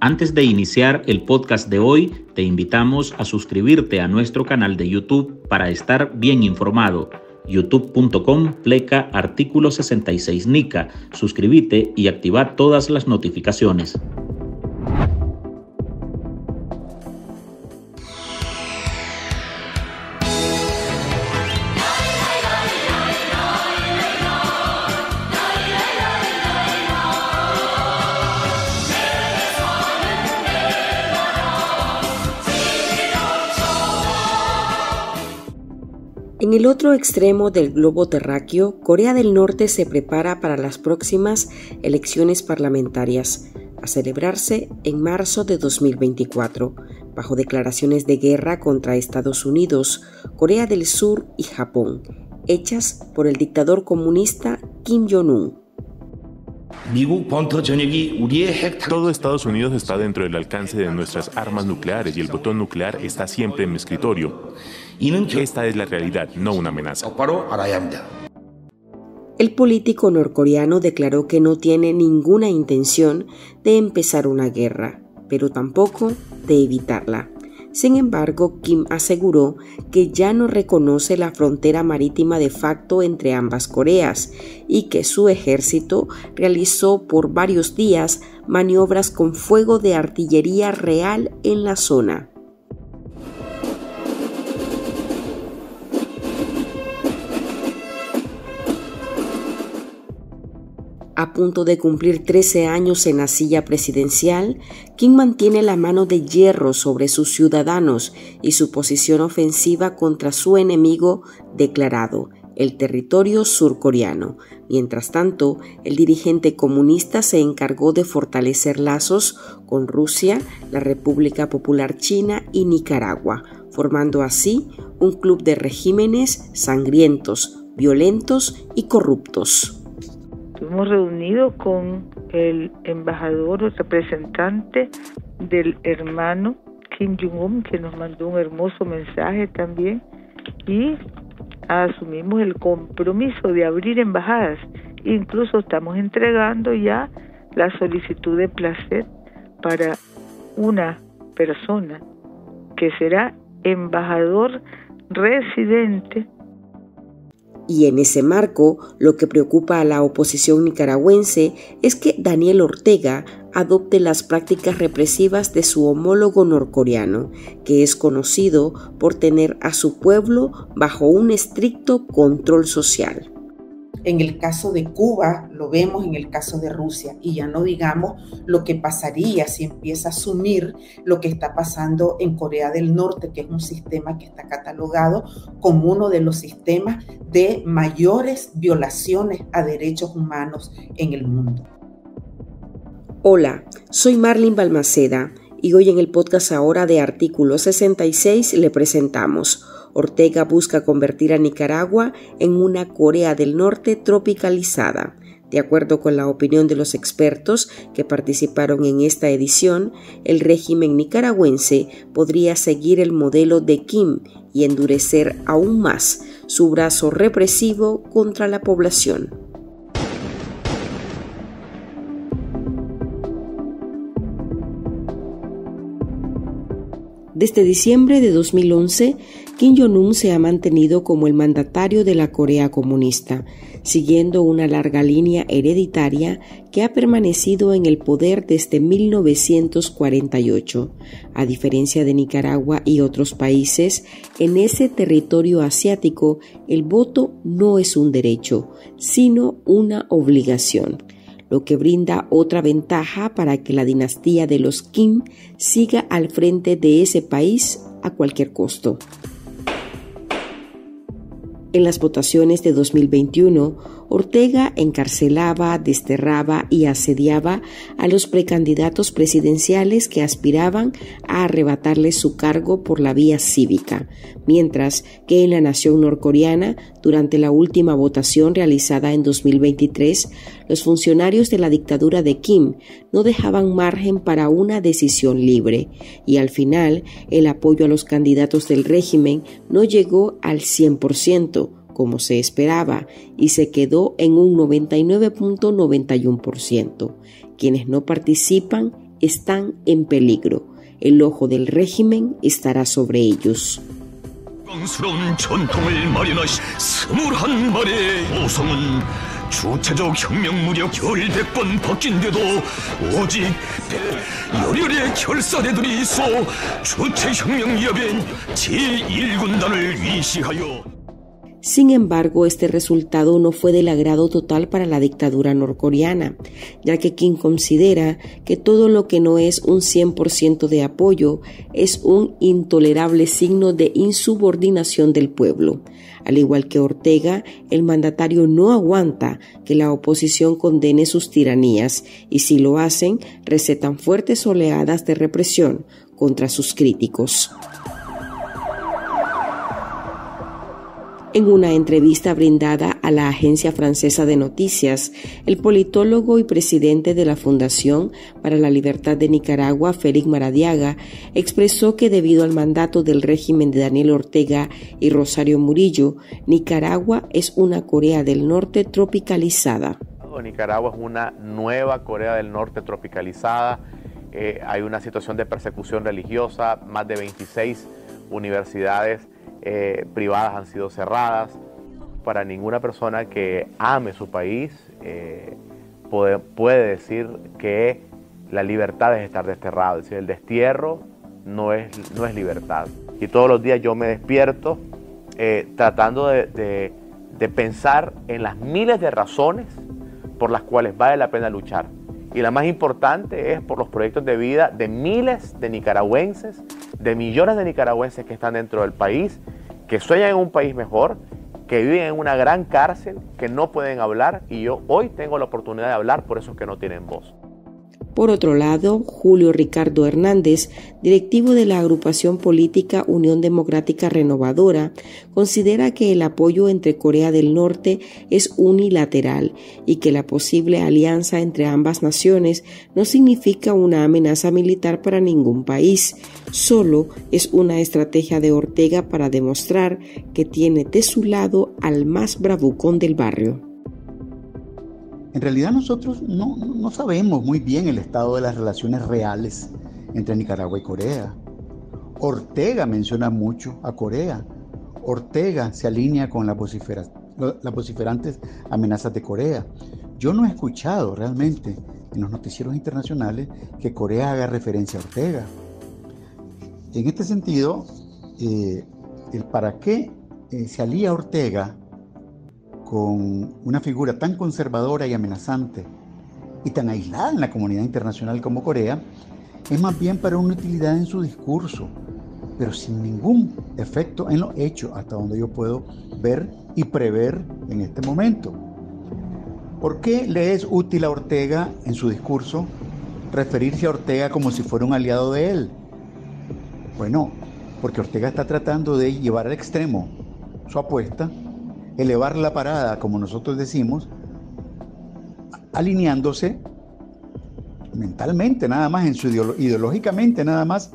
Antes de iniciar el podcast de hoy, te invitamos a suscribirte a nuestro canal de YouTube para estar bien informado. youtube.com/artículo 66 Nica. Suscríbete y activa todas las notificaciones. En el otro extremo del globo terráqueo, Corea del Norte se prepara para las próximas elecciones parlamentarias, a celebrarse en marzo de 2024, bajo declaraciones de guerra contra Estados Unidos, Corea del Sur y Japón, hechas por el dictador comunista Kim Jong-un. Todo Estados Unidos está dentro del alcance de nuestras armas nucleares y el botón nuclear está siempre en mi escritorio. Esta es la realidad, no una amenaza. El político norcoreano declaró que no tiene ninguna intención de empezar una guerra, pero tampoco de evitarla. Sin embargo, Kim aseguró que ya no reconoce la frontera marítima de facto entre ambas Coreas y que su ejército realizó por varios días maniobras con fuego de artillería real en la zona. A punto de cumplir 13 años en la silla presidencial, Kim mantiene la mano de hierro sobre sus ciudadanos y su posición ofensiva contra su enemigo declarado, el territorio surcoreano. Mientras tanto, el dirigente comunista se encargó de fortalecer lazos con Rusia, la República Popular China y Nicaragua, formando así un club de regímenes sangrientos, violentos y corruptos. Estuvimos reunidos con el embajador o representante del hermano Kim Jong-un, que nos mandó un hermoso mensaje también, y asumimos el compromiso de abrir embajadas. Incluso estamos entregando ya la solicitud de placet para una persona que será embajador residente. Y en ese marco, lo que preocupa a la oposición nicaragüense es que Daniel Ortega adopte las prácticas represivas de su homólogo norcoreano, que es conocido por tener a su pueblo bajo un estricto control social. En el caso de Cuba, lo vemos en el caso de Rusia, y ya no digamos lo que pasaría si empieza a asumir lo que está pasando en Corea del Norte, que es un sistema que está catalogado como uno de los sistemas de mayores violaciones a derechos humanos en el mundo. Hola, soy Marlene Balmaceda y hoy en el podcast ahora de Artículo 66 le presentamos: Ortega busca convertir a Nicaragua en una Corea del Norte tropicalizada. De acuerdo con la opinión de los expertos que participaron en esta edición, el régimen nicaragüense podría seguir el modelo de Kim y endurecer aún más su brazo represivo contra la población. Desde diciembre de 2011, Kim Jong-un se ha mantenido como el mandatario de la Corea comunista, siguiendo una larga línea hereditaria que ha permanecido en el poder desde 1948. A diferencia de Nicaragua y otros países, en ese territorio asiático el voto no es un derecho, sino una obligación, lo que brinda otra ventaja para que la dinastía de los Kim siga al frente de ese país a cualquier costo. En las votaciones de 2021, Ortega encarcelaba, desterraba y asediaba a los precandidatos presidenciales que aspiraban a arrebatarle su cargo por la vía cívica, mientras que en la nación norcoreana, durante la última votación realizada en 2023, los funcionarios de la dictadura de Kim no dejaban margen para una decisión libre, y al final el apoyo a los candidatos del régimen no llegó al 100%, como se esperaba, y se quedó en un 99.91%. Quienes no participan están en peligro. El ojo del régimen estará sobre ellos. 주체적 혁명 무력 결백 번 바뀐데도 오직 열혈의 결사대들이 있어 주체 혁명 위협엔 제1군단을 위시하여. Sin embargo, este resultado no fue del agrado total para la dictadura norcoreana, ya que Kim considera que todo lo que no es un 100% de apoyo es un intolerable signo de insubordinación del pueblo. Al igual que Ortega, el mandatario no aguanta que la oposición condene sus tiranías y si lo hacen, recetan fuertes oleadas de represión contra sus críticos. En una entrevista brindada a la agencia francesa de noticias, el politólogo y presidente de la Fundación para la Libertad de Nicaragua, Félix Maradiaga, expresó que debido al mandato del régimen de Daniel Ortega y Rosario Murillo, Nicaragua es una Corea del Norte tropicalizada. Nicaragua es una nueva Corea del Norte tropicalizada. Hay una situación de persecución religiosa, más de 26 universidades privadas han sido cerradas. Para ninguna persona que ame su país puede decir que la libertad es estar desterrado. Es decir, el destierro no es libertad. Y todos los días yo me despierto tratando de pensar en las miles de razones por las cuales vale la pena luchar. Y la más importante es por los proyectos de vida de miles de nicaragüenses, de millones de nicaragüenses que están dentro del país, que sueñan en un país mejor, que viven en una gran cárcel, que no pueden hablar, y yo hoy tengo la oportunidad de hablar por esos que no tienen voz. Por otro lado, Julio Ricardo Hernández, directivo de la agrupación política Unión Democrática Renovadora, considera que el apoyo entre Corea del Norte es unilateral y que la posible alianza entre ambas naciones no significa una amenaza militar para ningún país, solo es una estrategia de Ortega para demostrar que tiene de su lado al más bravucón del barrio. En realidad nosotros no sabemos muy bien el estado de las relaciones reales entre Nicaragua y Corea. Ortega menciona mucho a Corea. Ortega se alinea con las vociferantes amenazas de Corea. Yo no he escuchado realmente en los noticieros internacionales que Corea haga referencia a Ortega. En este sentido, el para qué se alía Ortega con una figura tan conservadora y amenazante y tan aislada en la comunidad internacional como Corea, es más bien para una utilidad en su discurso, pero sin ningún efecto en los hechos, hasta donde yo puedo ver y prever en este momento. ¿Por qué le es útil a Ortega en su discurso referirse a Ortega como si fuera un aliado de él? Bueno, porque Ortega está tratando de llevar al extremo su apuesta, elevar la parada, como nosotros decimos, alineándose mentalmente nada más, ideológicamente nada más,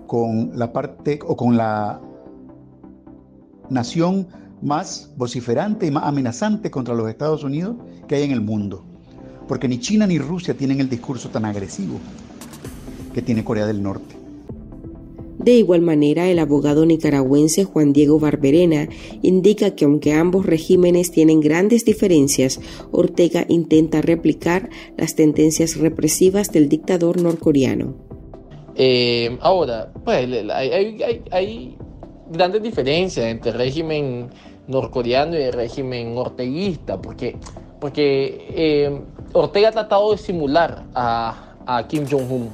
con la parte o con la nación más vociferante y más amenazante contra los Estados Unidos que hay en el mundo. Porque ni China ni Rusia tienen el discurso tan agresivo que tiene Corea del Norte. De igual manera, el abogado nicaragüense Juan Diego Barberena indica que aunque ambos regímenes tienen grandes diferencias, Ortega intenta replicar las tendencias represivas del dictador norcoreano. Ahora, pues hay grandes diferencias entre el régimen norcoreano y el régimen orteguista, porque Ortega ha tratado de simular a Kim Jong-un,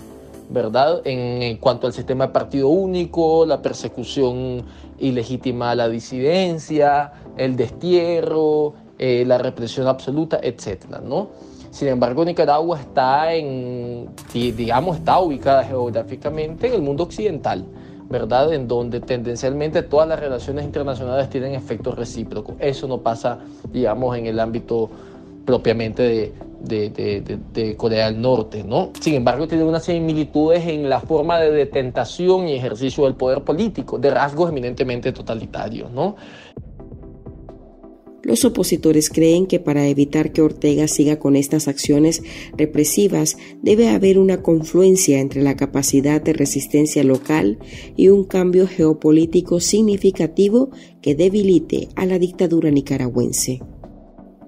¿verdad? En cuanto al sistema de partido único, la persecución ilegítima a la disidencia, el destierro, la represión absoluta, etcétera, ¿no? Sin embargo, Nicaragua está ubicada geográficamente en el mundo occidental, ¿verdad? En donde tendencialmente todas las relaciones internacionales tienen efectos recíprocos. Eso no pasa, digamos, en el ámbito propiamente de Corea del Norte, ¿no? Sin embargo, tiene unas similitudes en la forma de detentación y ejercicio del poder político, de rasgos eminentemente totalitarios, ¿no? Los opositores creen que para evitar que Ortega siga con estas acciones represivas debe haber una confluencia entre la capacidad de resistencia local y un cambio geopolítico significativo que debilite a la dictadura nicaragüense.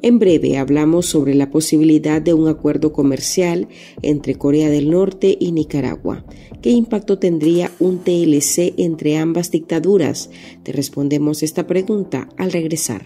En breve hablamos sobre la posibilidad de un acuerdo comercial entre Corea del Norte y Nicaragua. ¿Qué impacto tendría un TLC entre ambas dictaduras? Te respondemos esta pregunta al regresar.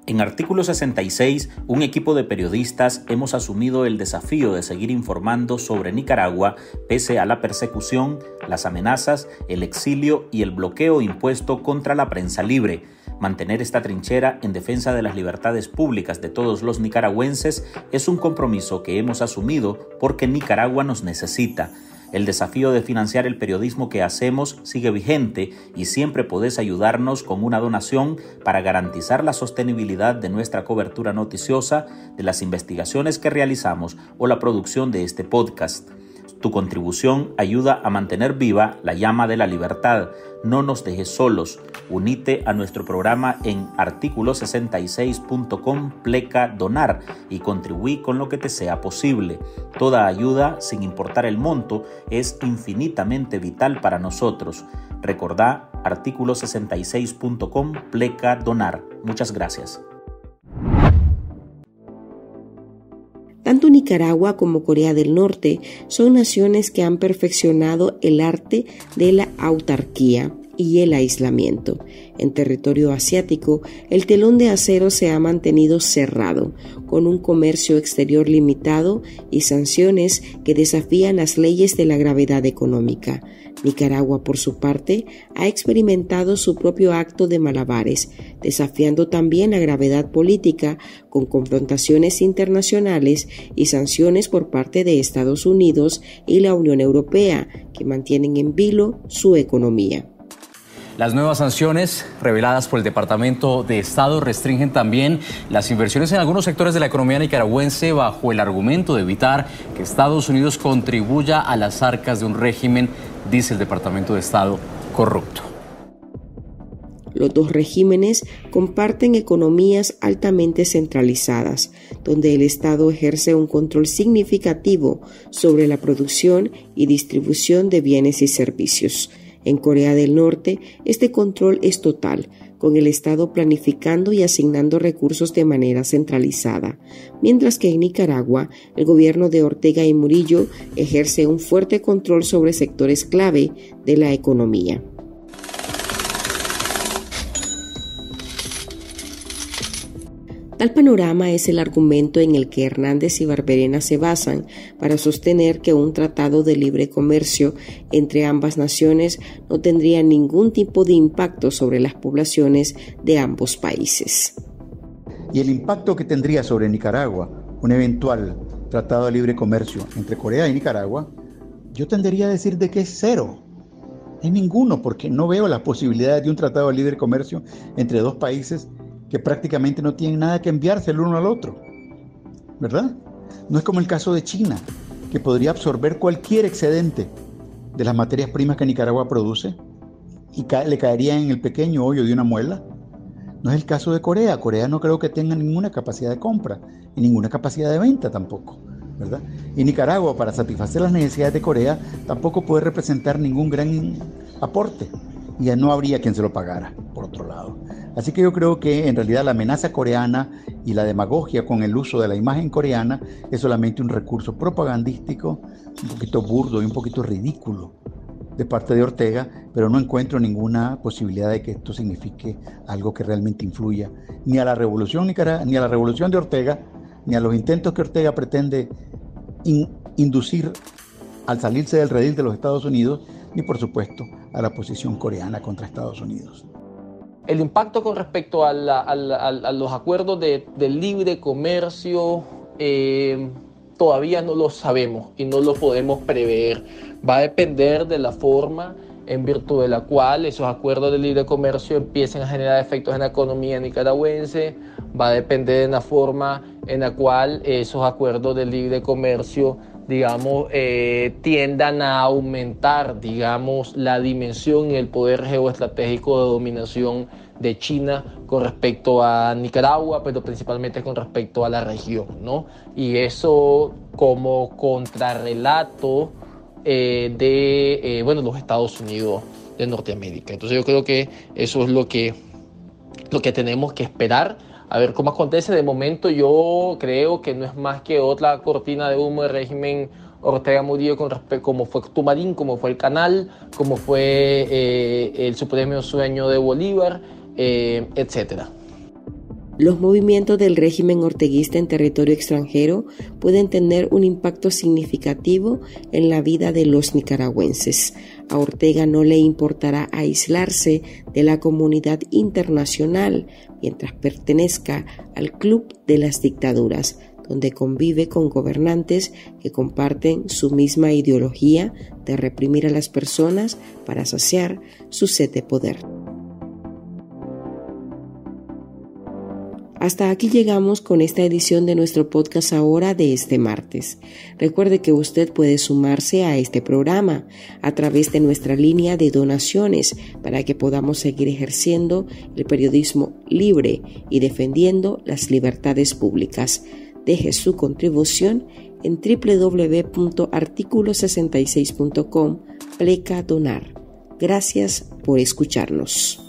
En Artículo 66, un equipo de periodistas hemos asumido el desafío de seguir informando sobre Nicaragua pese a la persecución, las amenazas, el exilio y el bloqueo impuesto contra la prensa libre. Mantener esta trinchera en defensa de las libertades públicas de todos los nicaragüenses es un compromiso que hemos asumido porque Nicaragua nos necesita. El desafío de financiar el periodismo que hacemos sigue vigente y siempre podés ayudarnos con una donación para garantizar la sostenibilidad de nuestra cobertura noticiosa, de las investigaciones que realizamos o la producción de este podcast. Tu contribución ayuda a mantener viva la llama de la libertad. No nos dejes solos. Unite a nuestro programa en articulo66.com/donar y contribuí con lo que te sea posible. Toda ayuda, sin importar el monto, es infinitamente vital para nosotros. Recordá articulo66.com/donar. Muchas gracias. Tanto Nicaragua como Corea del Norte son naciones que han perfeccionado el arte de la autarquía y el aislamiento. En territorio asiático, el telón de acero se ha mantenido cerrado, con un comercio exterior limitado y sanciones que desafían las leyes de la gravedad económica. Nicaragua, por su parte, ha experimentado su propio acto de malabares, desafiando también la gravedad política con confrontaciones internacionales y sanciones por parte de Estados Unidos y la Unión Europea, que mantienen en vilo su economía. Las nuevas sanciones reveladas por el Departamento de Estado restringen también las inversiones en algunos sectores de la economía nicaragüense bajo el argumento de evitar que Estados Unidos contribuya a las arcas de un régimen, dice el Departamento de Estado, corrupto. Los dos regímenes comparten economías altamente centralizadas, donde el Estado ejerce un control significativo sobre la producción y distribución de bienes y servicios. En Corea del Norte, este control es total, con el Estado planificando y asignando recursos de manera centralizada, mientras que en Nicaragua, el gobierno de Ortega y Murillo ejerce un fuerte control sobre sectores clave de la economía. Tal panorama es el argumento en el que Hernández y Barberena se basan para sostener que un tratado de libre comercio entre ambas naciones no tendría ningún tipo de impacto sobre las poblaciones de ambos países. Y el impacto que tendría sobre Nicaragua un eventual tratado de libre comercio entre Corea y Nicaragua, yo tendería a decir de que es cero. Es ninguno, porque no veo las posibilidades de un tratado de libre comercio entre dos países que prácticamente no tienen nada que enviarse el uno al otro, ¿verdad? No es como el caso de China, que podría absorber cualquier excedente de las materias primas que Nicaragua produce y le caería en el pequeño hoyo de una muela. No es el caso de Corea. Corea no creo que tenga ninguna capacidad de compra y ninguna capacidad de venta tampoco, ¿verdad? Y Nicaragua, para satisfacer las necesidades de Corea, tampoco puede representar ningún gran aporte y ya no habría quien se lo pagara, por otro lado. Así que yo creo que en realidad la amenaza coreana y la demagogia con el uso de la imagen coreana es solamente un recurso propagandístico, un poquito burdo y un poquito ridículo de parte de Ortega, pero no encuentro ninguna posibilidad de que esto signifique algo que realmente influya ni a la revolución ni a la revolución de Ortega, ni a los intentos que Ortega pretende inducir al salirse del redil de los Estados Unidos, ni por supuesto a la posición coreana contra Estados Unidos. El impacto con respecto a los acuerdos de libre comercio todavía no lo sabemos y no lo podemos prever. Va a depender de la forma en virtud de la cual esos acuerdos de libre comercio empiecen a generar efectos en la economía nicaragüense. Va a depender de la forma en la cual esos acuerdos de libre comercio, digamos, tiendan a aumentar, digamos, la dimensión y el poder geoestratégico de dominación de China con respecto a Nicaragua, pero principalmente con respecto a la región, ¿no? Y eso como contrarrelato de los Estados Unidos de Norteamérica. Entonces yo creo que eso es lo que tenemos que esperar a ver cómo acontece. De momento yo creo que no es más que otra cortina de humo del régimen Ortega Murillo con respecto, como fue Tumarín, como fue el Canal, como fue el supremo sueño de Bolívar, etcétera. Los movimientos del régimen orteguista en territorio extranjero pueden tener un impacto significativo en la vida de los nicaragüenses. A Ortega no le importará aislarse de la comunidad internacional mientras pertenezca al club de las dictaduras, donde convive con gobernantes que comparten su misma ideología de reprimir a las personas para saciar su sed de poder. Hasta aquí llegamos con esta edición de nuestro podcast ahora de este martes. Recuerde que usted puede sumarse a este programa a través de nuestra línea de donaciones para que podamos seguir ejerciendo el periodismo libre y defendiendo las libertades públicas. Deje su contribución en www.articulo66.com/donar. Gracias por escucharnos.